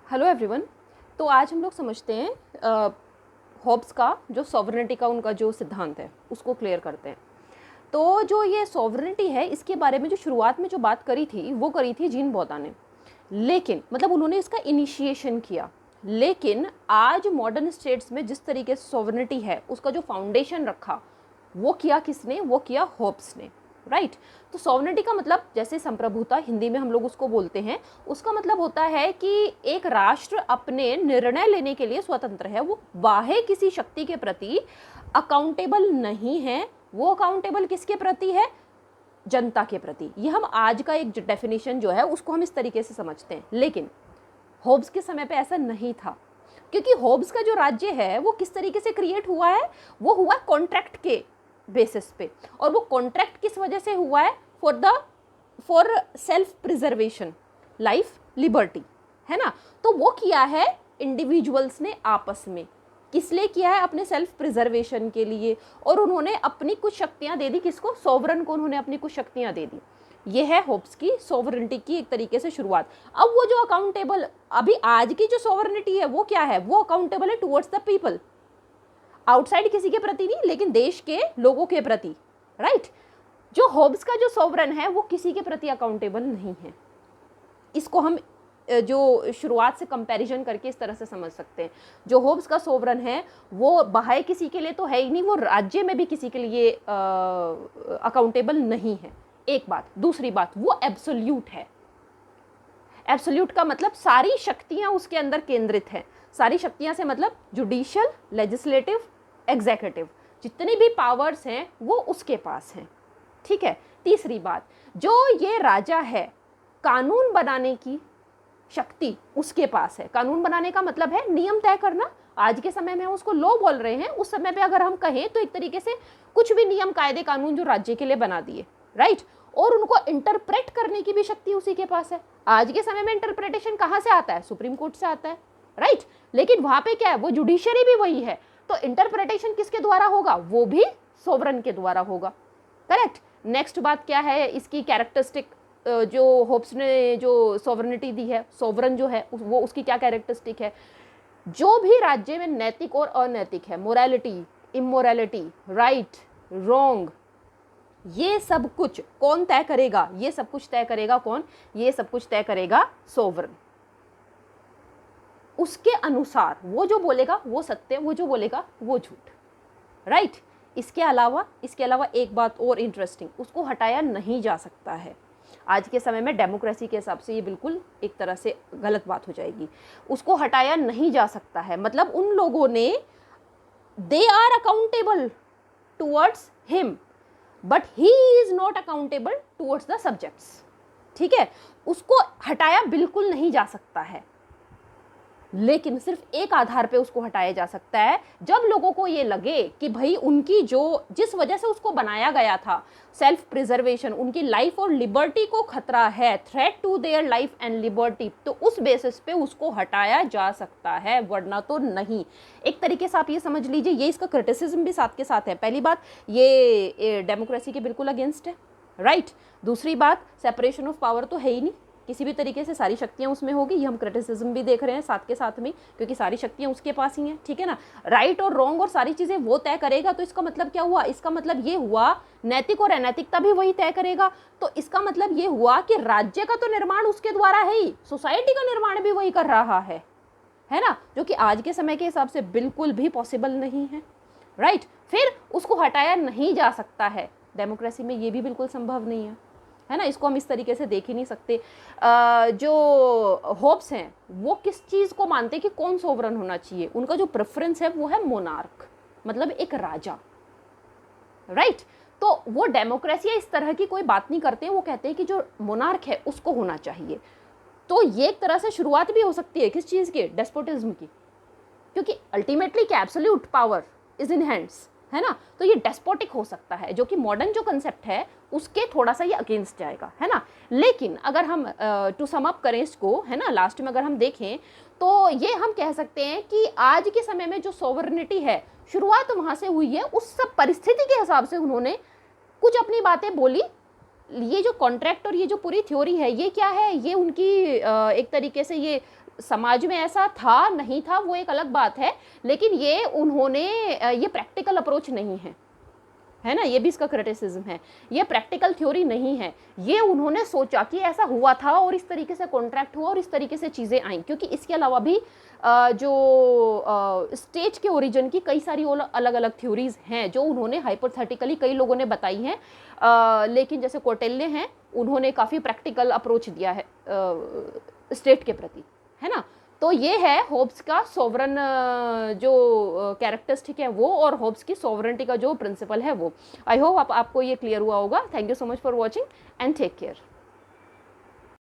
Hello everyone. तो आज हम लोग समझते हैं हॉब्स का जो सॉवरेनिटी का उनका जो सिद्धांत है उसको क्लियर करते हैं। तो जो ये सॉवरेनिटी है इसके बारे में जो शुरुआत में जो बात करी थी वो करी थी जीन बॉटा ने, लेकिन मतलब उन्होंने इसका इनिशिएशन किया। लेकिन आज मॉडर्न स्टेट्स में जिस तरीके से सॉवरेनिटी है उसका जो फाउंडेशन रखा वो किया किसने? वो किया हॉब्स ने, राइट। तो सॉवरेनिटी का मतलब जैसे संप्रभुता हिंदी में हम लोग उसको बोलते हैं, उसका मतलब होता है कि एक राष्ट्र अपने निर्णय लेने के लिए स्वतंत्र है, वो बाह्य किसी शक्ति के प्रति अकाउंटेबल नहीं है। वो अकाउंटेबल किसके प्रति है? जनता के प्रति। ये हम आज का एक डेफिनेशन जो है उसको हम इस तरीके से समझते हैं, लेकिन होब्स के समय पे ऐसा नहीं था, क्योंकि होब्स का जो राज्य है वो किस तरीके से क्रिएट हुआ है? वो हुआ कॉन्ट्रैक्ट के बेसिस पे, और वो कॉन्ट्रैक्ट किस वजह से हुआ है? For self preservation, life, liberty, है ना। तो वो किया है इंडिविजुअल्स ने आपस में, किस लिए किया है? अपने सेल्फ प्रिजर्वेशन के लिए। और उन्होंने अपनी कुछ शक्तियां दे दी किसको? सोवरन को उन्होंने अपनी कुछ शक्तियां दे दी। ये है होब्स की सोवरेनिटी की एक तरीके से शुरुआत। अब वो जो अकाउंटेबल, अभी आज की जो सोवरेनिटी है वो क्या है? वो अकाउंटेबल है टुवर्ड्स द पीपल, आउटसाइड किसी के प्रति नहीं, लेकिन देश के लोगों के प्रति, राइट। जो होब्स का जो सोवरन है वो किसी के प्रति अकाउंटेबल नहीं है। इसको हम जो शुरुआत से कंपैरिजन करके इस तरह से समझ सकते हैं। जो होब्स का सोवरन है वो बाहर किसी के लिए तो है ही नहीं, वो राज्य में भी किसी के लिए अकाउंटेबल नहीं है, एक बात। दूसरी बात, वो एब्सोल्यूट है। एब्सोल्यूट का मतलब सारी शक्तियां उसके अंदर केंद्रित हैं। सारी शक्तियां से मतलब जुडिशियल, लेजिस्लेटिव, एग्जीक्यूटिव, जितनी भी पावर्स हैं वो उसके पास हैं, ठीक है। तीसरी बात, जो ये राजा है, कानून बनाने की शक्ति उसके पास है। कानून बनाने का मतलब है नियम तय करना। आज के समय में उसको लॉ बोल रहे हैं, उस समय पे अगर हम कहें तो एक तरीके से कुछ भी नियम, कायदे, कानून जो राज्य के लिए बना दिए, राइट। और उनको इंटरप्रेट करने की भी शक्ति उसी के पास है। आज के समय में इंटरप्रिटेशन कहाँ से आता है? सुप्रीम कोर्ट से आता है, राइट। लेकिन वहां पे क्या है? वो जुडिशरी भी वही है। तो इंटरप्रिटेशन किसके द्वारा होगा? वो भी सोवरन के द्वारा होगा, करेक्ट। नेक्स्ट बात क्या है इसकी कैरेक्टरिस्टिक? जो होब्स ने जो सोवरेनिटी दी है, सोवरन जो है वो उसकी क्या कैरेक्टरिस्टिक है? जो भी राज्य में नैतिक और अनैतिक है, मोरालिटी, इमोरालिटी, राइट, रॉन्ग, ये सब कुछ कौन तय करेगा? ये सब कुछ तय करेगा कौन? ये सब कुछ तय करेगा सोवरन। उसके अनुसार वो जो बोलेगा वो सत्य, वो जो बोलेगा वो झूठ, राइट। इसके अलावा एक बात और इंटरेस्टिंग, उसको हटाया नहीं जा सकता है। आज के समय में डेमोक्रेसी के हिसाब से ये बिल्कुल एक तरह से गलत बात हो जाएगी। उसको हटाया नहीं जा सकता है, मतलब उन लोगों ने, they are accountable towards him but he is not accountable towards the subjects, ठीक है। उसको हटाया बिल्कुल नहीं जा सकता है, लेकिन सिर्फ एक आधार पे उसको हटाया जा सकता है, जब लोगों को ये लगे कि भाई उनकी जो, जिस वजह से उसको बनाया गया था, सेल्फ प्रिजर्वेशन, उनकी लाइफ और लिबर्टी को खतरा है, threat to their life and liberty, तो उस बेसिस पे उसको हटाया जा सकता है, वरना तो नहीं। एक तरीके से आप ये समझ लीजिए, ये इसका क्रिटिसिज्म भी साथ के साथ है। पहली बात, ये डेमोक्रेसी के बिल्कुल अगेंस्ट है, राइट। दूसरी बात, सेपरेशन ऑफ पावर तो है ही नहीं, किसी भी तरीके से सारी शक्तियां उसमें होगी, ये हम क्रिटिसिज्म भी देख रहे हैं साथ के साथ में, क्योंकि सारी शक्तियां उसके पास ही हैं, ठीक है ना। राइट और रॉन्ग और सारी चीजें वो तय करेगा, तो इसका मतलब क्या हुआ? इसका मतलब ये हुआ नैतिक और अनैतिकता भी वही तय करेगा। तो इसका मतलब ये हुआ कि राज्य का तो निर्माण उसके द्वारा है ही, सोसाइटी का निर्माण भी वही कर रहा है ना, जो कि आज के समय के हिसाब से बिल्कुल भी पॉसिबल नहीं है, राइट। फिर उसको हटाया नहीं जा सकता है, डेमोक्रेसी में ये भी बिल्कुल संभव नहीं है ना। इसको हम इस तरीके से देख ही नहीं सकते। जो होप्स हैं वो किस चीज़ को मानते हैं कि कौन सोवरन होना चाहिए? उनका जो प्रेफरेंस है वो है मोनार्क, मतलब एक राजा, राइट। तो वो डेमोक्रेसी इस तरह की कोई बात नहीं करते हैं, वो कहते हैं कि जो मोनार्क है उसको होना चाहिए। तो ये एक तरह से शुरुआत भी हो सकती है किस चीज़ की? डेस्पोटिज्म की, क्योंकि अल्टीमेटली क्या, absolute power is in hands, है ना। तो ये डेस्पोटिक हो सकता है, जो कि मॉडर्न जो कंसेप्ट है उसके थोड़ा सा ये अगेंस्ट जाएगा, है ना। लेकिन अगर हम टू सम अप करें इसको, है ना, लास्ट में अगर हम देखें तो ये हम कह सकते हैं कि आज के समय में जो सोवरेनिटी है, शुरुआत वहाँ से हुई है, उस सब परिस्थिति के हिसाब से उन्होंने कुछ अपनी बातें बोली। ये जो कॉन्ट्रैक्ट और ये जो पूरी थ्योरी है, ये क्या है? ये उनकी एक तरीके से ये समाज में ऐसा था नहीं था वो एक अलग बात है, लेकिन ये उन्होंने ये प्रैक्टिकल अप्रोच नहीं है ना, ये भी इसका क्रिटिसिज्म है। ये प्रैक्टिकल थ्योरी नहीं है, ये उन्होंने सोचा कि ऐसा हुआ था और इस तरीके से कॉन्ट्रैक्ट हुआ और इस तरीके से चीज़ें आई, क्योंकि इसके अलावा भी जो स्टेट के ओरिजिन की कई सारी अलग अलग थ्योरीज हैं जो उन्होंने हाइपोथेटिकली कई लोगों ने बताई हैं, लेकिन जैसे कौटिल्य हैं, उन्होंने काफ़ी प्रैक्टिकल अप्रोच दिया है स्टेट के प्रति, है ना। तो ये है होब्स का सॉवरन जो कैरेक्टरिस्टिक है वो, और होब्स की सॉवरेंटी का जो प्रिंसिपल है वो। आई होप आपको ये क्लियर हुआ होगा। Thank you so much for watching and take care.